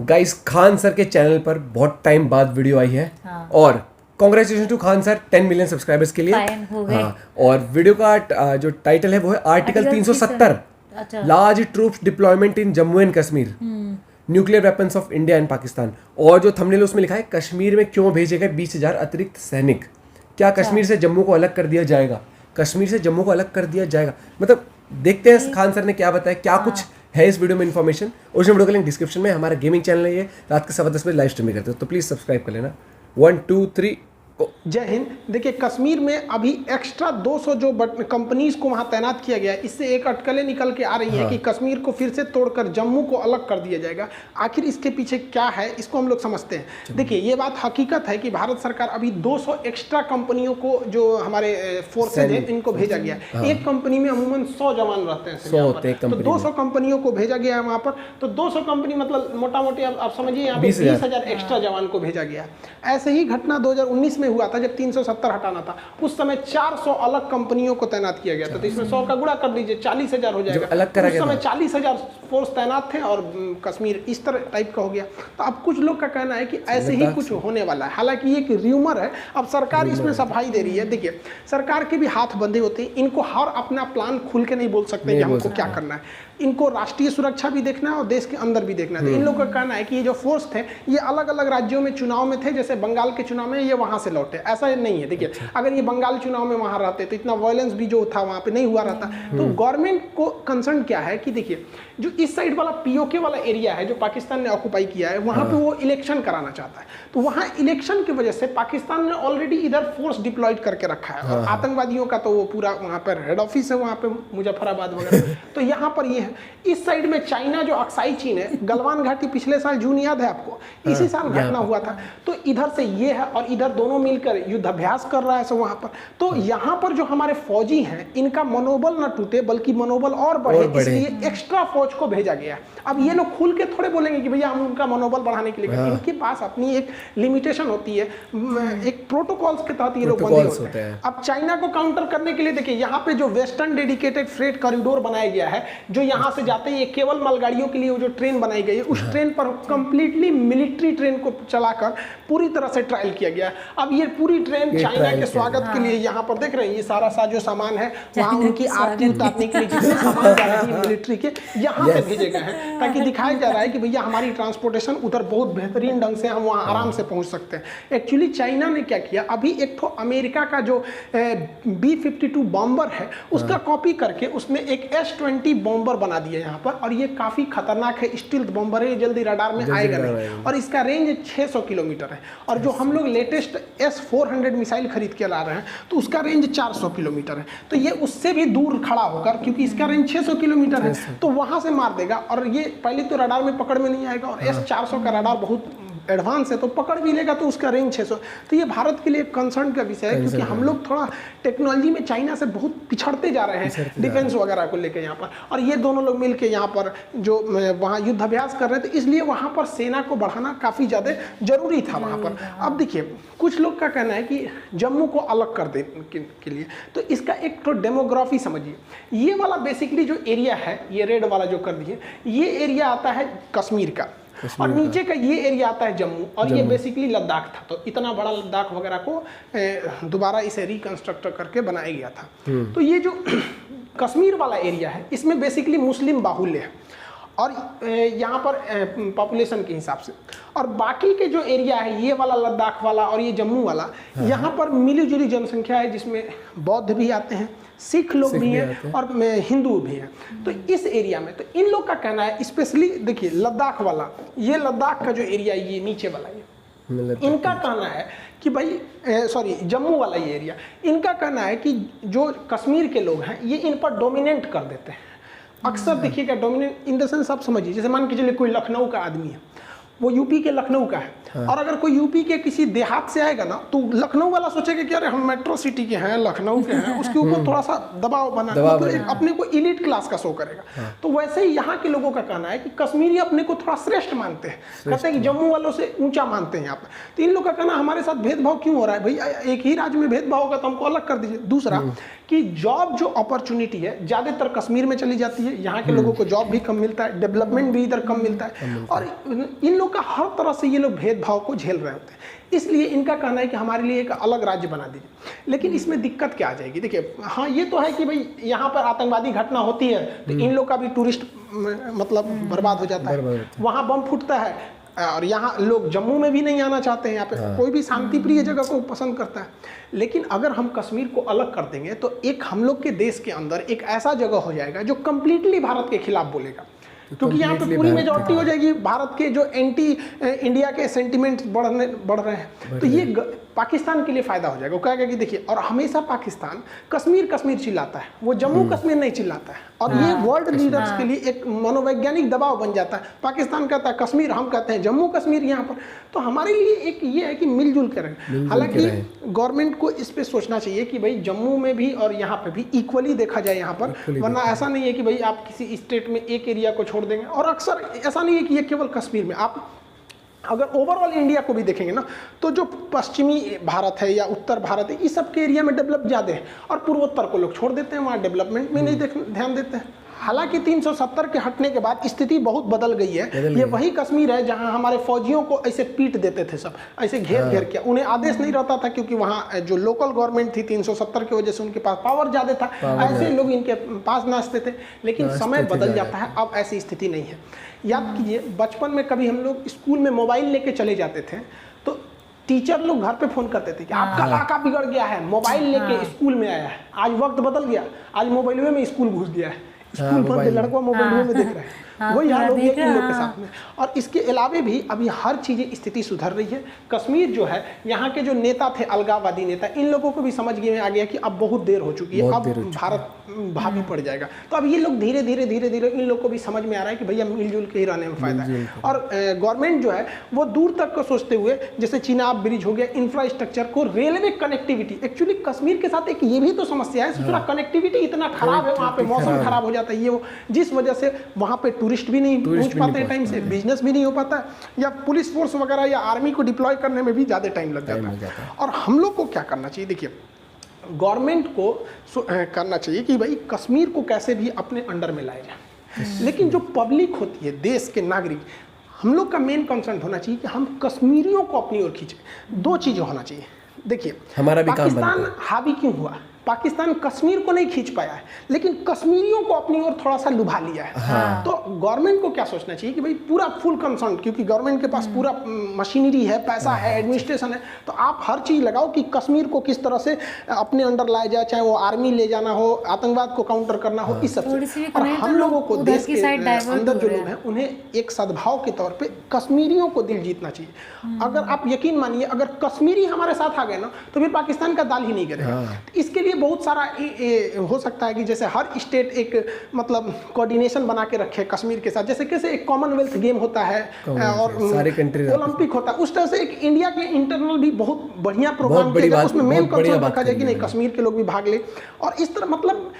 Guys Khan sir के channel पर बहुत टाइम बाद वीडियो आई है। हाँ। और congratulation to Khan sir 10 million subscribers के लिए। फाइन हो गए। हाँ, और वीडियो का जो टाइटल है वो है आर्टिकल 370 अच्छा। Large troops deployment in Jammu and Kashmir, nuclear weapons of India and Pakistan. और जो थंबनेल उसमें लिखा है कश्मीर में क्यों भेजे गए 20,000 अतिरिक्त सैनिक, क्या कश्मीर से जम्मू को अलग कर दिया जाएगा, कश्मीर से जम्मू को अलग कर दिया जाएगा। मतलब देखते हैं खान सर ने क्या बताया, क्या कुछ है इस वीडियो में इन्फॉर्मेशन। और उस वीडियो का लिंक डिस्क्रिप्शन में। हमारा गेमिंग चैनल है, ये रात के 10:15 बजे लाइव स्ट्रीमिंग करते हो, तो प्लीज सब्सक्राइब कर लेना। 1 2 3 जय हिंद। देखिए कश्मीर में अभी एक्स्ट्रा 200 जो कंपनीज को वहां तैनात किया गया है, इससे एक अटकलें निकल के आ रही हैं कि कश्मीर को फिर से तोड़कर जम्मू को अलग कर दिया जाएगा। आखिर इसके पीछे क्या है, इसको हम लोग समझते हैं। देखिए ये बात हकीकत है कि भारत सरकार अभी 200 एक्स्ट्रा कंपनियों को, जो हमारे फोर्सेज हैं, इनको भेजा गया है। एक कंपनी में अमूमन 100 जवान रहते हैं, 100 होते हैं, तो 200 कंपनियों को भेजा गया है वहां पर। तो 200 कंपनी मतलब मोटा मोटी आप समझिए यहाँ पे 20,000 एक्स्ट्रा जवान को भेजा गया। ऐसे ही घटना 2019 में हुआ था जब 370 हटाना था। उस समय 400 अलग कंपनियों को तैनात किया गया था। तो इसमें 100 का गुणा कर दीजिए, 40,000 हो जाएगा। अलग करा उस समय 40,000 फोर्स तैनात थे और कश्मीर इस तरह टाइप का हो गया। तो अब कुछ लोग का कहना है कि ऐसे ही कुछ होने वाला है। हालांकि ये एक र्यूमर है, अब सरकार इसमें सफाई दे रही है। देखिए सरकार के भी हाथ बंधे होते हैं, इनको हर अपना प्लान खुल के नहीं बोल सकते कि हमको क्या करना है। इनको राष्ट्रीय सुरक्षा भी देखना है और देश के अंदर भी देखना है। तो इन लोगों का कहना है कि ये जो फोर्स थे ये अलग अलग राज्यों में चुनाव में थे, जैसे बंगाल के चुनाव में ये वहां से लौटे, ऐसा नहीं है। देखिए अगर ये बंगाल चुनाव में वहां रहते तो इतना वायलेंस भी जो था वहां पे नहीं हुआ रहता। तो गवर्नमेंट को कंसर्न क्या है कि देखिए जो इस साइड वाला पीओके वाला एरिया है जो पाकिस्तान ने ऑक्युपाई किया है, वहां पे वो इलेक्शन कराना चाहता है। तो वहां इलेक्शन की वजह से पाकिस्तान ने ऑलरेडी इधर फोर्स डिप्लॉयड करके रखा है। और आतंकवादियों का तो वो पूरा वहां पर हेड ऑफिस है, वहां पे मुजफ्फराबाद वगैरह। तो यहाँ पर ये है। इस साइड में चाइना जो अक्साई चीन है, गलवान घाटी पिछले साल जून याद है आपको, इसी साल घटना हुआ था। तो इधर से ये है और इधर दोनों मिलकर युद्धाभ्यास कर रहा है सब वहां पर। तो यहाँ पर जो हमारे फौजी हैं इनका मनोबल न टूटे बल्कि मनोबल और बढ़े, इसलिए एक्स्ट्रा फौज को भेजा गया। अब ये लोग खुल के थोड़े बोलेंगे कि भैया हम उनका मनोबल बढ़ाने के लिए, इनके पास अपनी एक लिमिटेशन होती है, एक प्रोटोकॉल्स के तहत ये लोग बंधे होते हैं। अब चाइना को काउंटर करने के लिए देखिए यहाँ पे जो वेस्टर्न डेडिकेटेड फ्रेट कॉरिडोर बनाया गया है, जो यहाँ से जाते हैं, ये केवल मालगाड़ियों के लिए जो ट्रेन बनाई गई है, उस ट्रेन पर कंप्लीटली मिलिट्री ट्रेन को चलाकर पूरी तरह से ट्रायल किया गया। अब ये पूरी ट्रेन चाइना के स्वागत के लिए यहाँ पर देख रहे हैं, ये सारा जो सामान है वहाँ उनकी आरती उतारने के लिए जितने सामान जा रहे हैं मिलिट्री के, यहाँ से भेजे गए हैं, ताकि दिखाया जा रहा है कि भैया हमारी ट्रांसपोर्टेशन उधर बहुत बेहतरीन ढंग से हम वहाँ आराम से पहुँच सकते हैं। एक्चुअली चाइना ने क्या किया, अभी एक तो अमेरिका का जो B-52 बॉम्बर है उसका कॉपी करके उसने एक S-20 बॉम्बर बना दिया यहाँ पर। और ये काफी खतरनाक है, स्टील्थ बॉम्बर है, जल्दी रडार में आएगा नहीं। और इसका रेंज 600 किलोमीटर है। और जो हम लोग लेटेस्ट S-400 मिसाइल खरीद के ला रहे हैं तो उसका रेंज 400 किलोमीटर है। तो ये उससे भी दूर खड़ा होकर, क्योंकि इसका रेंज 600 किलोमीटर है, तो वहां से मार देगा। और ये पहले तो रडार में पकड़ में नहीं आएगा, और S-400 का रडार बहुत एडवांस है, तो पकड़ भी लेगा तो उसका रेंज 600। तो ये भारत के लिए कंसर्न का विषय है, क्योंकि हम लोग थोड़ा टेक्नोलॉजी में चाइना से बहुत पिछड़ते जा रहे हैं डिफेंस वगैरह को लेकर यहाँ पर। और ये दोनों लोग मिलकर यहाँ पर जो वहाँ युद्धाभ्यास कर रहे थे, इसलिए वहाँ पर सेना को बढ़ाना काफ़ी ज़्यादा जरूरी था वहाँ पर। अब देखिए कुछ लोग का कहना है कि जम्मू को अलग कर देने के लिए, तो इसका एक तो डेमोग्राफी समझिए। ये वाला बेसिकली जो एरिया है, ये रेड वाला जो कर दिए, ये एरिया आता है कश्मीर का, और नीचे का ये एरिया आता है जम्मू, और ये बेसिकली लद्दाख था। तो इतना बड़ा लद्दाख वगैरह को दोबारा इसे रिकंस्ट्रक्ट करके बनाया गया था। तो ये जो कश्मीर वाला एरिया है इसमें बेसिकली मुस्लिम बाहुल्य है, और यहाँ पर पॉपुलेशन के हिसाब से। और बाकी के जो एरिया है, ये वाला लद्दाख वाला और ये जम्मू वाला, यहाँ पर मिली जुली जनसंख्या है, जिसमें बौद्ध भी आते हैं, सिख लोग भी हैं और हिंदू भी हैं। तो इस एरिया में तो इन लोग का कहना है, स्पेशली देखिए लद्दाख वाला, ये लद्दाख का जो एरिया ये नीचे वाला, ये इनका कहना है कि भाई सॉरी जम्मू वाला ये एरिया, इनका कहना है कि जो कश्मीर के लोग हैं ये इन पर डोमिनेट कर देते हैं। अक्सर देखिएगा डोमिनेट इन द सेंस आप समझिए, जैसे मान के चलिए कोई लखनऊ का आदमी है, वो यूपी के लखनऊ का है, और अगर कोई यूपी के किसी देहात से आएगा ना तो लखनऊ वाला सोचेगा कि अरे हम मेट्रो सिटी के हैं, लखनऊ के हैं, उसके ऊपर थोड़ा सा दबाव बना, मतलब एक अपने को इलीट क्लास का शो करेगा। तो वैसे ही यहाँ के लोगों का कहना है कि कश्मीरी अपने को थोड़ा श्रेष्ठ मानते हैं, कहते हैं कि जम्मू वालों से ऊंचा मानते हैं यहाँ पर। तो इन लोग का कहना हमारे साथ भेदभाव क्यों हो रहा है भाई, एक ही राज्य में भेदभाव होगा तो हमको अलग कर दीजिए। दूसरा कि जॉब जो अपॉर्चुनिटी है ज़्यादातर कश्मीर में चली जाती है, यहाँ के लोगों को जॉब भी कम मिलता है, डेवलपमेंट भी इधर कम मिलता है, और इन लोग का हर तरह से ये लोग भेदभाव को झेल रहे होते हैं। इसलिए इनका कहना है कि हमारे लिए एक अलग राज्य बना दीजिए। लेकिन इसमें दिक्कत क्या आ जाएगी, देखिए हाँ ये तो है कि भाई यहाँ पर आतंकवादी घटना होती है तो इन लोग का भी टूरिस्ट मतलब बर्बाद हो जाता है, वहाँ बम फूटता है, और यहाँ लोग जम्मू में भी नहीं आना चाहते हैं, यहाँ पे कोई भी शांति प्रिय जगह को पसंद करता है। लेकिन अगर हम कश्मीर को अलग कर देंगे तो एक हम लोग के देश के अंदर एक ऐसा जगह हो जाएगा जो कम्प्लीटली भारत के खिलाफ बोलेगा, क्योंकि यहाँ पे पूरी मेजॉरिटी हो जाएगी भारत के जो एंटी इंडिया के सेंटिमेंट्स बढ़ रहे हैं। तो ये पाकिस्तान के लिए फायदा हो जाएगा। वो कहेगा कि देखिए, और हमेशा पाकिस्तान कश्मीर कश्मीर चिल्लाता है, वो जम्मू कश्मीर नहीं चिल्लाता है, और ये वर्ल्ड लीडर्स के लिए एक मनोवैज्ञानिक दबाव बन जाता है। पाकिस्तान कहता है कश्मीर, हम कहते हैं जम्मू कश्मीर यहाँ पर। तो हमारे लिए एक ये है कि मिलजुल कर रहें। हालांकि गवर्नमेंट को इस पे सोचना चाहिए कि भाई जम्मू में भी और यहाँ पे भी इक्वली देखा जाए यहाँ पर, वरना ऐसा नहीं है कि भाई आप किसी स्टेट में एक एरिया को छोड़ देंगे। और अक्सर ऐसा नहीं है कि ये केवल कश्मीर में, आप अगर ओवरऑल इंडिया को भी देखेंगे ना तो जो पश्चिमी भारत है या उत्तर भारत है, इस सब के एरिया में डेवलप ज़्यादा है, और पूर्वोत्तर को लोग छोड़ देते हैं, वहाँ डेवलपमेंट में नहीं ध्यान देते हैं। हालांकि 370 के हटने के बाद स्थिति बहुत बदल गई है। ये वही कश्मीर है जहां हमारे फौजियों को ऐसे पीट देते थे, सब ऐसे घेर के, उन्हें आदेश नहीं रहता था क्योंकि वहां जो लोकल गवर्नमेंट थी 370 की वजह से उनके पास पावर ज़्यादा था, ऐसे लोग इनके पास नाचते थे। लेकिन समय बदल जाता है, अब ऐसी स्थिति नहीं है। याद कीजिए, बचपन में कभी हम लोग स्कूल में मोबाइल लेके चले जाते थे तो टीचर लोग घर पे फोन करते थे कि आपका लड़का बिगड़ गया है, मोबाइल लेके स्कूल में आया है। आज वक्त बदल गया, आज मोबाइल में स्कूल घुस गया है, स्कूल बंद, लड़का मोबाइल में देख रहा है। वही हाल हो गया इन लोग के साथ में। और इसके अलावे भी अभी हर चीज़ें स्थिति सुधर रही है। कश्मीर जो है, यहाँ के जो नेता थे अलगाववादी नेता, इन लोगों को भी समझ में आ गया कि अब बहुत देर हो चुकी है, अब भारत भाभी पड़ जाएगा। तो अब ये लोग धीरे धीरे इन लोग को भी समझ में आ रहा है कि भैया मिलजुल के ही रहने में फायदा है। और गवर्नमेंट जो है वो दूर तक को सोचते हुए, जैसे चिनाब ब्रिज हो गया, इंफ्रास्ट्रक्चर को, रेलवे कनेक्टिविटी। एक्चुअली कश्मीर के साथ एक ये भी तो समस्या है, थोड़ा कनेक्टिविटी इतना खराब है, वहाँ पे मौसम खराब हो जाता है, ये वो, जिस वजह से वहाँ पे टूरिस्ट भी नहीं पहुंच पाते टाइम से, बिजनेस भी नहीं हो पाता, या पुलिस फोर्स वगैरह या आर्मी को डिप्लॉय करने में भी ज़्यादा टाइम लग जाता है। और हम लोग को क्या करना चाहिए, देखिए गवर्नमेंट को करना चाहिए कि भाई कश्मीर को कैसे भी अपने अंडर में लाया जाए। लेकिन जो पब्लिक होती है, देश के नागरिक, हम लोग का मेन कंसर्न होना चाहिए कि हम कश्मीरियों को अपनी ओर खींचे। दो चीज़ें होना चाहिए। देखिए, हमारा भी पाकिस्तान हावी क्यों हुआ, पाकिस्तान कश्मीर को नहीं खींच पाया है, लेकिन कश्मीरियों को अपनी ओर थोड़ा सा लुभा लिया है। तो गवर्नमेंट को क्या सोचना चाहिए कि भाई पूरा फुल कंसर्न, क्योंकि गवर्नमेंट के पास पूरा मशीनरी है, पैसा है, एडमिनिस्ट्रेशन है, तो आप हर चीज़ लगाओ कि कश्मीर को किस तरह से अपने अंडर लाया जाए, चाहे वो आर्मी ले जाना हो, आतंकवाद को काउंटर करना हो, इस सब से। और हम लोगों को देश के अंदर जो लोग हैं उन्हें एक सद्भाव के तौर पर कश्मीरियों को दिल जीतना चाहिए। अगर आप यकीन मानिए, अगर कश्मीरी हमारे साथ आ गए ना तो फिर पाकिस्तान का दाल ही नहीं गिरेगा। इसके लिए बहुत सारा हो सकता है कि जैसे हर स्टेट एक मतलब कोऑर्डिनेशन बना के रखे कश्मीर के साथ, जैसे कैसे एक कॉमनवेल्थ गेम होता है और सारे कंट्री ओलंपिक होता है, उस तरह से एक इंडिया के इंटरनल भी बहुत बढ़िया प्रोग्राम किया जाए, उसमें मेन कंसर्न रखा जाए कि नहीं कश्मीर के लोग भी भाग ले, और इस तरह मतलब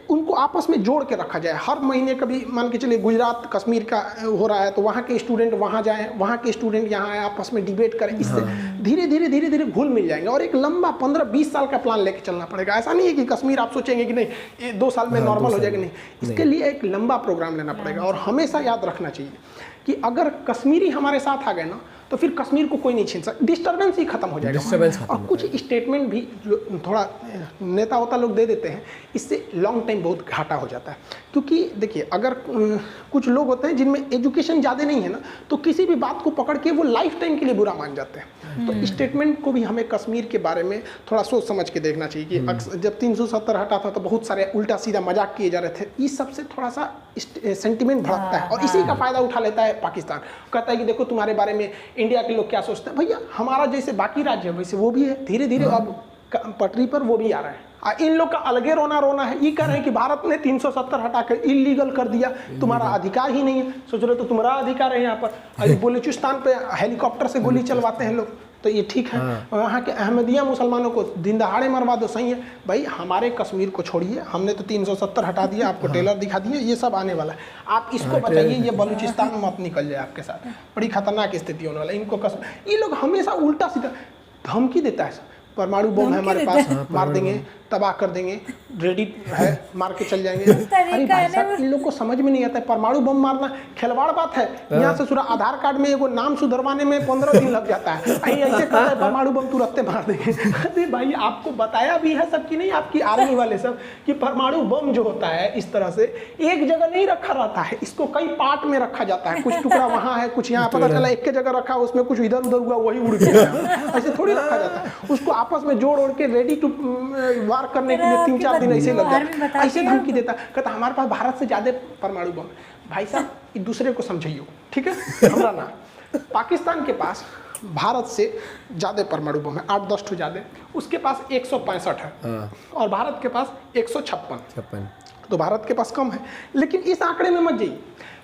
उनको आपस में जोड़ के रखा जाए। हर महीने कभी मान के चलिए गुजरात कश्मीर का हो रहा है तो वहाँ के स्टूडेंट वहाँ जाएँ, वहाँ के स्टूडेंट यहाँ आए, आपस में डिबेट करें। इससे धीरे धीरे घुल मिल जाएंगे। और एक लंबा 15-20 साल का प्लान लेके चलना पड़ेगा। ऐसा नहीं है कि कश्मीर आप सोचेंगे कि नहीं ये 2 साल में नॉर्मल हो जाएगा, नहीं, इसके लिए एक लंबा प्रोग्राम लेना पड़ेगा। और हमेशा याद रखना चाहिए कि अगर कश्मीरी हमारे साथ आ गए ना तो फिर कश्मीर को कोई नहीं छीन सकता, डिस्टर्बेंस ही खत्म हो जाएगा। और कुछ स्टेटमेंट भी जो थोड़ा नेता होता लोग दे देते हैं, इससे लॉन्ग टाइम बहुत घाटा हो जाता है। क्योंकि देखिए, अगर कुछ लोग होते हैं जिनमें एजुकेशन ज़्यादा नहीं है ना, तो किसी भी बात को पकड़ के वो लाइफ टाइम के लिए बुरा मान जाते हैं। तो स्टेटमेंट को भी हमें कश्मीर के बारे में थोड़ा सोच समझ के देखना चाहिए कि जब 370 हटा था तो बहुत सारे उल्टा सीधा मजाक किए जा रहे थे, इस सबसे थोड़ा सा सेंटिमेंट भड़कता है और इसी का फ़ायदा उठा लेता है पाकिस्तान। कहता है कि देखो तुम्हारे बारे में इंडिया के लोग क्या सोचते हैं। भैया हमारा जैसे बाकी राज्य है वैसे वो भी है, धीरे धीरे अब पटरी पर वो भी आ रहा है। इन लोग का अलगे रोना रोना है। ये कह रहे हैं कि भारत ने 370 हटा कर इलीगल कर दिया, तुम्हारा अधिकार ही नहीं है। सोच रहे तो तुम्हारा अधिकार है यहाँ पर। अरे बलूचिस्तान पे हेलीकॉप्टर से गोली चलवाते हैं लोग, तो ये ठीक है। वहाँ के अहमदिया मुसलमानों को दिन दहाड़े मरवा दो, सही है भाई। हमारे कश्मीर को छोड़िए, हमने तो 370 हटा दिया, आपको टेलर दिखा दिए, ये सब आने वाला है। आप इसको बताइए, ये बलूचिस्तान मत निकल जाए आपके साथ, बड़ी खतरनाक स्थिति होने वाला है। इनको ये लोग हमेशा उल्टा सीधा धमकी देता है। परमाणु बम है हमारे पास, मार देंगे, तबाह कर देंगे, रेडी है, मार के चल जाएंगे। अरे भाई साहब, इन लोग को समझ में नहीं आता है परमाणु बम मारना खिलवाड़ बात है। यहाँ से पूरा आधार कार्ड में एगो नाम सुधरवाने में 15 दिन लग जाता है। ऐसे कहता है परमाणु बम तुरंत मार देंगे। अरे भाई आपको बताया भी है सब कि नहीं, आपकी आर्मी वाले सब, कि परमाणु बम जो होता है इस तरह से एक जगह नहीं रखा रहता है, इसको कई पार्ट में रखा जाता है। कुछ टुकड़ा वहाँ है, कुछ यहाँ, पता चला एक जगह रखा, उसमें कुछ इधर उधर हुआ, वही उड़ गया। ऐसे थोड़ी रखा जाता है, उसको आपस में जोड़ ओड़ के रेडी टू वार करने के लिए 3-4 दिन ऐसे लग जाते। ऐसे धमकी देता, कहता हमारे पास भारत से ज्यादा परमाणु बम। भाई साहब एक दूसरे को समझाइयो, ठीक है। हमारा ना पाकिस्तान के पास भारत से ज्यादा परमाणु बम है, 8-10 ठो ज्यादा। उसके पास 165 है और भारत के पास 156, तो भारत के पास कम है। लेकिन इस आंकड़े में मत जाइए,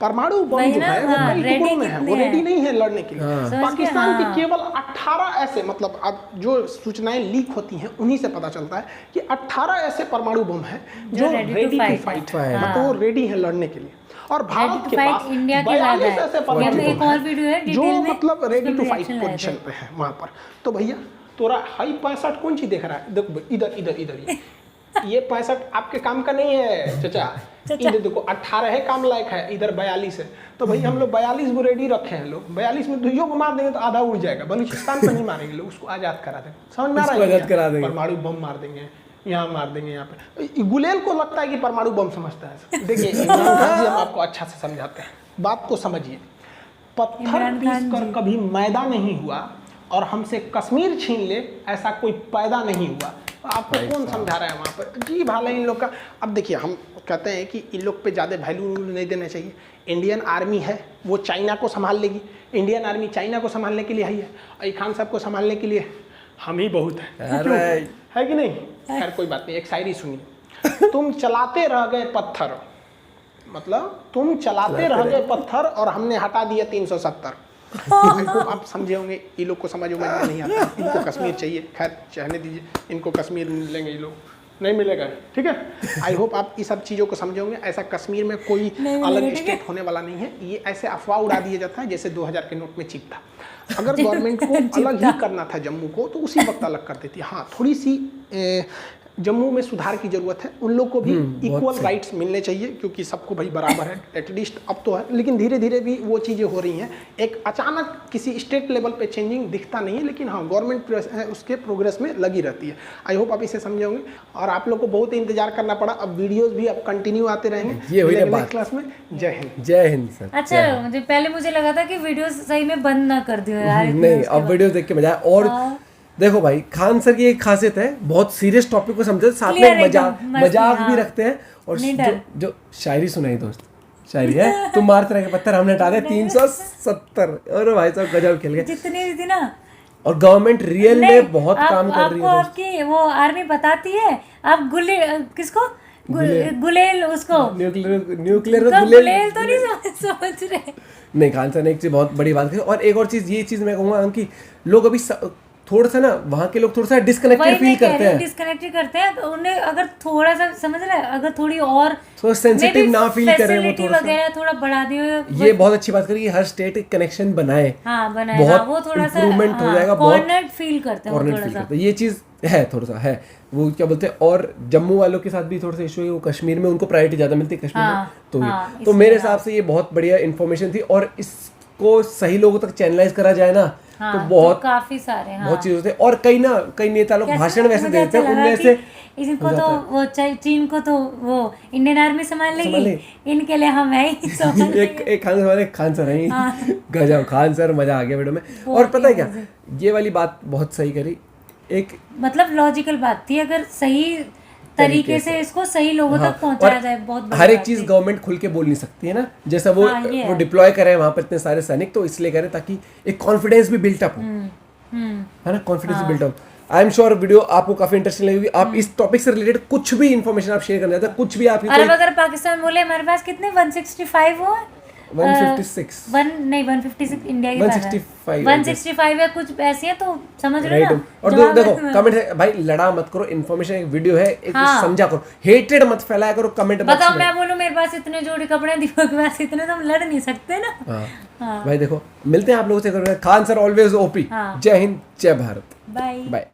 परमाणु बम जो है वो कई टुकड़ों में है, वो रेडी नहीं है लड़ने के लिए। पाकिस्तान के केवल 18 ऐसे, मतलब अब जो सूचनाएं लीक होती हैं उन्हीं से पता चलता है कि 18 ऐसे परमाणु बम है जो रेडी टू फाइट है, मतलब वो रेडी है लड़ने के लिए। और भारत के पास 42 ऐसे परमाणु बम है जो मतलब रेडी टू फाइट पोजीशन पे है वहां पर। तो भैया तोरा हाई 65 कौन चीज देख रहा है? देखो इधर इधर इधर ये 65 आपके काम का नहीं है चाचा। इधर देखो 18 है, काम लायक है, इधर 42 है। तो भाई हम लोग 42 को रेडी रखे हैं लोग। 42 में दुइयों को मार देंगे तो आधा उड़ जाएगा। बलूचिस्तान पर नहीं मारेंगे लोग, उसको आजाद करा देंगे। समझ में आ रहा है? परमाणु बम मार देंगे, यहाँ मार देंगे, यहाँ पे। गुलेल को लगता है कि परमाणु बम समझता है। देखिए इमरान खान जी हम आपको अच्छा से समझाते हैं, बात को समझिए। पत्थर पीस कर कभी मैदा नहीं हुआ और हमसे कश्मीर छीन ले, ऐसा कोई पैदा नहीं हुआ। आपको कौन समझा रहा है वहाँ पर? जी भाला इन लोग का। अब देखिए हम कहते हैं कि इन लोग पे ज़्यादा वैल्यू नहीं देना चाहिए। इंडियन आर्मी है वो चाइना को संभाल लेगी, इंडियन आर्मी चाइना को संभालने के लिए आई है। अली खान साहब को संभालने के लिए हम ही बहुत है कि नहीं? खैर कोई बात नहीं, एक शायरी सुनिए। तुम चलाते रह गए पत्थर, मतलब तुम चलाते रह गए पत्थर और हमने हटा दिया 370। आप समझे होंगे, ये लोग को समझ में नहीं आता, इनको कश्मीर चाहिए। खैर चाहने दीजिए, इनको कश्मीर मिलेंगे, ये लोग नहीं मिलेगा, ठीक है। आई होप आप इस सब चीज़ों को समझे होंगे। ऐसा कश्मीर में कोई अलग स्टेट होने वाला नहीं है। ये ऐसे अफवाह उड़ा दिया जाता है जैसे 2000 के नोट में चिप था। अगर गवर्नमेंट को अलग ही करना था जम्मू को तो उसी वक्त अलग कर देती। हाँ थोड़ी सी जम्मू में सुधार की जरूरत है। उन लोग को भी इक्वल राइट्स मिलने चाहिए, क्योंकि सबको भाई बराबर है एटलीस्ट अब तो है। लेकिन धीरे धीरे भी वो चीज़ें हो रही हैं। एक अचानक किसी स्टेट लेवल पे चेंजिंग दिखता नहीं है, लेकिन हाँ गवर्नमेंट उसके प्रोग्रेस में लगी रहती है। आई होप आप इसे समझे होंगे। और आप लोग को बहुत इंतजार करना पड़ा, अब वीडियोज भी अब कंटिन्यू आते रहेंगे ये नेक्स्ट क्लास में। जय हिंद। जय हिंद सर। अच्छा मुझे पहले मुझे लगा था कि वीडियो सही में बंद ना कर दियो यार। नहीं, अब वीडियो देख के मजा आया। और देखो भाई खान सर की एक खासियत है, बहुत सीरियस टॉपिक को समझते, साथ में मजाक भी रखते हैं। और जो शायरी सुनाई दोस्त, शायरी है तुम मारते रहे पत्थर हमने हटा दिया 370। और भाई साहब गजब खेल गए जितनी थी ना। और गवर्नमेंट रियल में बहुत काम कर रही है। आपकी वो आर्मी बताती है, आप किसको गुलेल उसको न्यूक्लियर गुलेल तो नहीं समझ रहे। नहीं, खान सर ने एक चीज बहुत बड़ी बात की। और एक और चीज, ये चीज मैं कहूँगा कि लोग अभी थोड़ा सा ना, वहाँ के लोग थोड़ा सा डिस्कनेक्टेड फील करते हैं। डिस्कनेक्टेड करते हैं तो उन्हें अगर थोड़ा सा समझ रहे हैं, अगर थोड़ी और थोड़ा सेंसिटिव ना फील करें, वो थोड़ा वगैरह थोड़ा बढ़ा दियो। ये बहुत अच्छी बात करी, हर स्टेट एक कनेक्शन बनाए। हाँ बनाए, बहुत वो थोड़ा सा इम्प्रूवमेंट हो जाएगा। कॉर्नर्ड फील करते हैं थोड़ा सा, ये चीज है थोड़ा सा है। वो क्या बोलते हैं, और जम्मू वालों के साथ भी थोड़ा सा इशू है, वो कश्मीर में उनको प्रायोरिटी ज्यादा मिलती है कश्मीर में। तो मेरे हिसाब से ये बहुत बढ़िया इन्फॉर्मेशन थी। और इसको सही लोगों तक चैनलाइज करा जाए ना, तो बहुत काफी सारे बहुत चीजें होती है। और कई नेता लोग भाषण वैसे देते हैं, उनमें से इनको तो वो चीन को तो वो इंडियन आर्मी संभाल लेगी, इनके लिए हम है एक खान सर है। गजब खान सर, मजा आ गया वीडियो में। और पता है क्या, ये वाली बात बहुत सही करी, एक मतलब लॉजिकल बात थी। अगर सही तरीके से इसको सही लोगों तक पहुंचाया जाए, बहुत हर एक चीज गवर्नमेंट खुल के बोल नहीं सकती है ना। जैसा वो डिप्लॉय करे वहां पर इतने सारे सैनिक, तो इसलिए करे ताकि एक कॉन्फिडेंस भी बिल्टअप हो, है ना, कॉन्फिडेंस भी built up. I am sure video आपको काफी इंटरेस्टिंग लगेगी। आप इस टॉपिक से रिलेटेड कुछ भी इन्फॉर्मेशन आप शेयर करना चाहते हैं, कुछ भी आपकी अरब अगर पाकिस्तान बोले हमारे पास कितने 165 हो 156 156 इंडिया की बात है 165 165 है कुछ ऐसी है तो समझ रहे हो राइट। ना। और जवाब देखो है- कमेंट है भाई, लड़ा मत करो, इन्फॉर्मेशन एक वीडियो है, एक हाँ। समझा करो, हेटेड मत फैलाया करो कमेंट बॉक्स बताओ में। मैं बोलूं मेरे पास इतने जोड़ी कपड़े हैं, दीपक के पास इतने, तो हम लड़ नहीं सकते ना। हाँ भाई देखो, मिलते हैं आप लोगों से, खान सर ऑलवेज ओपी। हाँ। जय हिंद, जय भारत, बाय। बाय।